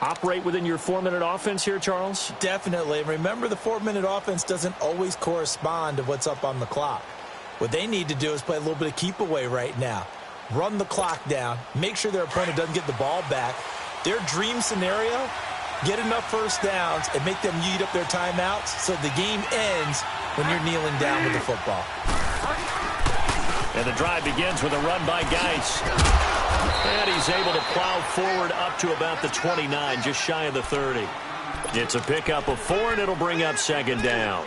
Operate within your 4-minute offense here, Charles? Definitely. Remember, the 4-minute offense doesn't always correspond to what's up on the clock. What they need to do is play a little bit of keep away right now. Run the clock down. Make sure their opponent doesn't get the ball back. Their dream scenario, get enough first downs and make them eat up their timeouts so the game ends when you're kneeling down with the football. And the drive begins with a run by Geis. And he's able to plow forward up to about the 29, just shy of the 30. It's a pickup of 4, and it'll bring up second down.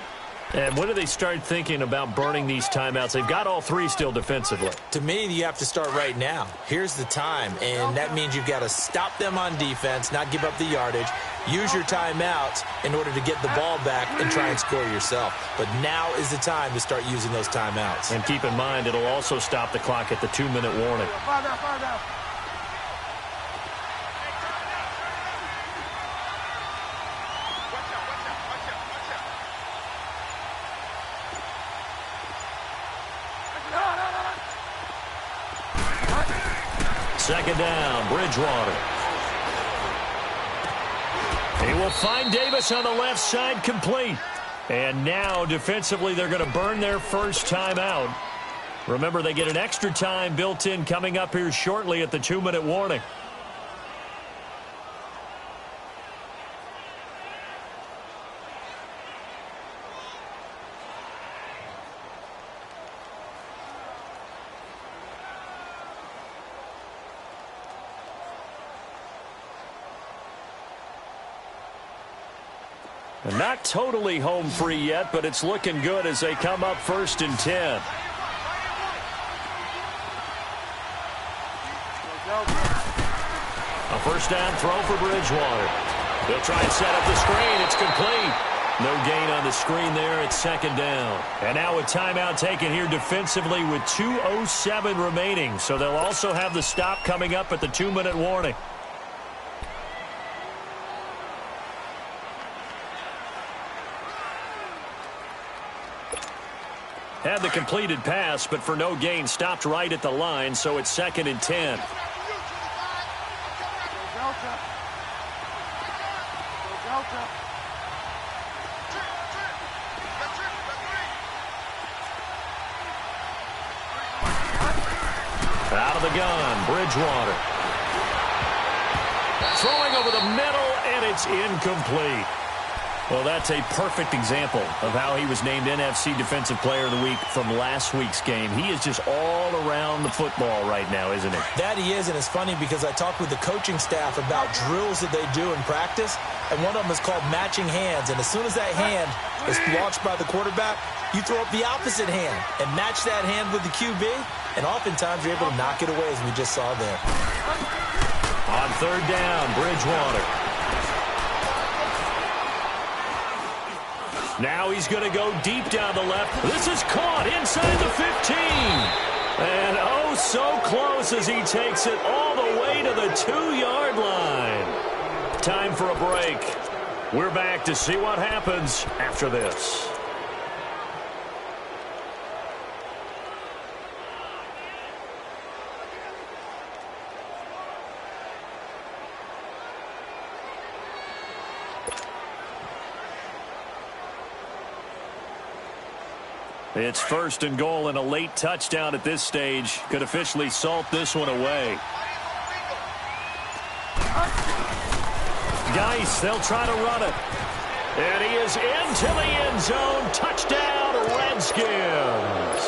And when do they start thinking about burning these timeouts? They've got all 3 still defensively. To me, you have to start right now. Here's the time, and that means you've got to stop them on defense, not give up the yardage, use your timeouts in order to get the ball back and try and score yourself. But now is the time to start using those timeouts. And keep in mind, it'll also stop the clock at the 2-minute warning. Second down, Bridgewater. He will find Davis on the left side, complete. And now, defensively, they're going to burn their first timeout. Remember, they get an extra time built in coming up here shortly at the 2-minute warning. And not totally home free yet, but it's looking good as they come up 1st and 10. A first down throw for Bridgewater. They'll try and set up the screen. It's complete. No gain on the screen there. It's second down. And now a timeout taken here defensively with 2:07 remaining. So they'll also have the stop coming up at the 2-minute warning. Had the completed pass, but for no gain, stopped right at the line, so it's 2nd and 10. Out of the gun, Bridgewater. Throwing over the middle, and it's incomplete. Well, that's a perfect example of how he was named NFC Defensive Player of the Week from last week's game. He is just all around the football right now, isn't he? That he is, and it's funny because I talked with the coaching staff about drills that they do in practice, and one of them is called matching hands. And as soon as that hand is launched by the quarterback, you throw up the opposite hand and match that hand with the QB, and oftentimes you're able to knock it away, as we just saw there. On 3rd down, Bridgewater. Now he's going to go deep down the left. This is caught inside the 15. And oh, so close as he takes it all the way to the 2-yard line. Time for a break. We're back to see what happens after this. It's 1st and goal, and a late touchdown at this stage could officially salt this one away. Geis, they'll try to run it. And he is into the end zone. Touchdown, Redskins.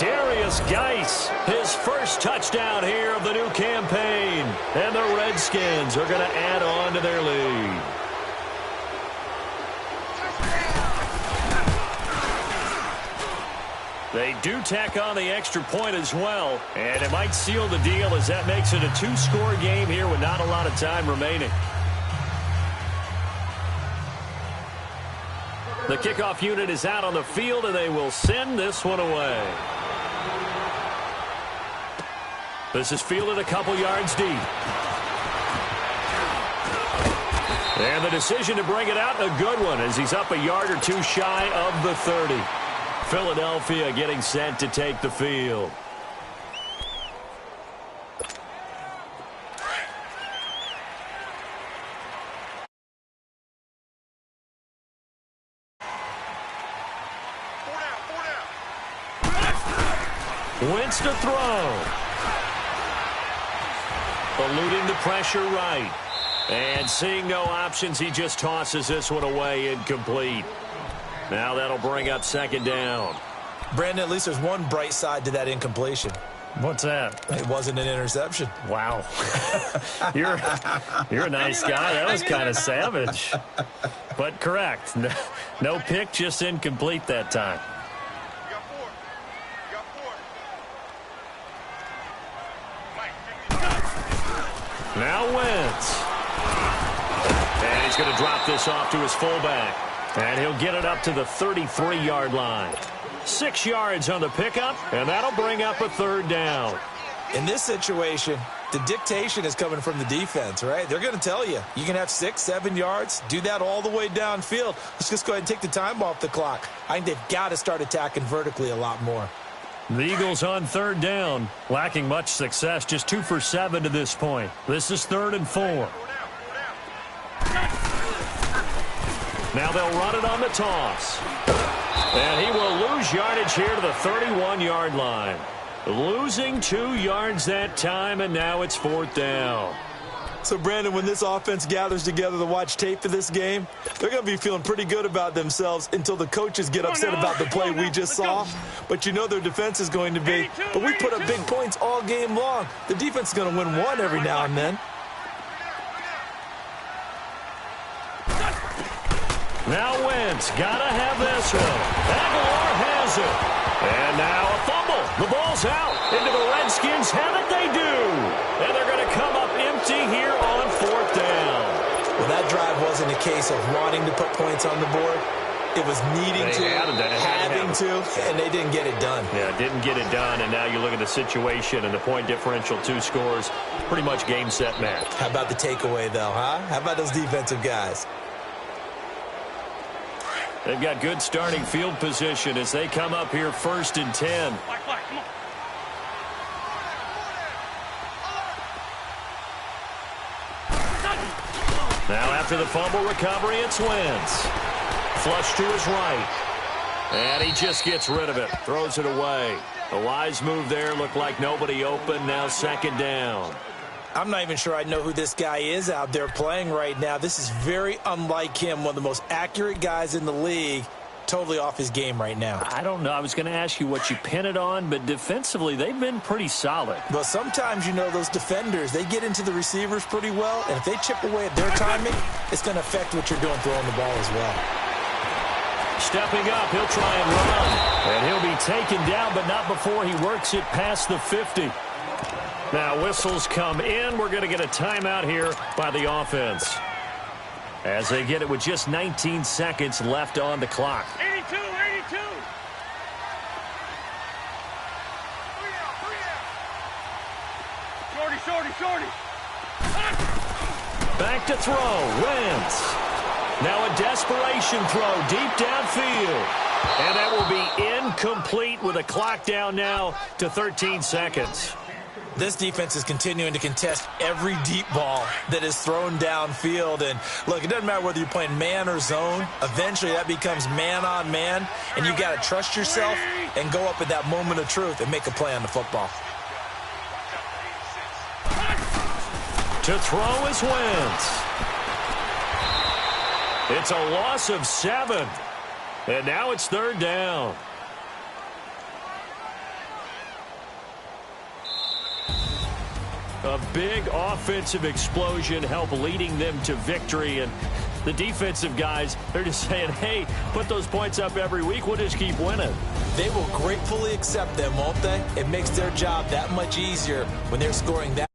Darius Geis, his first touchdown here of the new campaign. And the Redskins are going to add on to their lead. They do tack on the extra point as well, and it might seal the deal as that makes it a 2-score game here with not a lot of time remaining. The kickoff unit is out on the field, and they will send this one away. This is fielded a couple yards deep. And the decision to bring it out, a good one, as he's up a yard or two shy of the 30. Philadelphia getting set to take the field. Wentz to throw. Eluding the pressure right. And seeing no options, he just tosses this one away, incomplete. Now that'll bring up 2nd down. Brandon, at least there's one bright side to that incompletion. What's that? It wasn't an interception. Wow. You're a nice guy. That was kind of savage. But correct. No pick, just incomplete that time. You got four. You got four. Now Wentz. And he's going to drop this off to his fullback. And he'll get it up to the 33-yard line. 6 yards on the pickup, and that'll bring up a third down. In this situation, the dictation is coming from the defense, right? They're going to tell you, you can have 6, 7 yards, do that all the way downfield. Let's just go ahead and take the time off the clock. I think they've got to start attacking vertically a lot more. The Eagles on third down, lacking much success, just 2 for 7 to this point. This is 3rd and 4. Now they'll run it on the toss. And he will lose yardage here to the 31-yard line. Losing 2 yards that time, and now it's 4th down. So, Brandon, when this offense gathers together to watch tape of this game, they're going to be feeling pretty good about themselves until the coaches get upset about the play we just saw. But you know their defense is going to be. But we put up big points all game long. The defense is going to win one every now and then. Now Wentz, gotta have this one. Aguilar has it. And now a fumble. The ball's out. Into the Redskins have it, they do. And they're going to come up empty here on 4th down. Well, that drive wasn't a case of wanting to put points on the board. It was needing to, having to, and they didn't get it done. Yeah, didn't get it done, and now you look at the situation and the point differential, 2 scores, pretty much game, set, match. How about the takeaway, though, huh? How about those defensive guys? They've got good starting field position as they come up here 1st and 10. Now after the fumble recovery, it's Wentz. Flush to his right. And he just gets rid of it. Throws it away. A wise move there. Looked like nobody open. Now 2nd down. I'm not even sure I know who this guy is out there playing right now. This is very unlike him, one of the most accurate guys in the league. Totally off his game right now. I don't know. I was going to ask you what you pin it on, but defensively, they've been pretty solid. Well, sometimes, you know, those defenders, they get into the receivers pretty well, and if they chip away at their timing, it's going to affect what you're doing throwing the ball as well. Stepping up, he'll try and run. And he'll be taken down, but not before he works it past the 50. Now whistles come in. We're going to get a timeout here by the offense, as they get it with just 19 seconds left on the clock. 82. Shorty. Back to throw. Wentz. Now a desperation throw deep downfield. And that will be incomplete with a clock down now to 13 seconds. This defense is continuing to contest every deep ball that is thrown downfield. And, look, it doesn't matter whether you're playing man or zone. Eventually, that becomes man-on-man, and you got to trust yourself and go up at that moment of truth and make a play on the football. To throw is Wentz. It's a loss of 7. And now it's 3rd down. A big offensive explosion helped leading them to victory. And the defensive guys, they're just saying, hey, put those points up every week. We'll just keep winning. They will gratefully accept them, won't they? It makes their job that much easier when they're scoring that.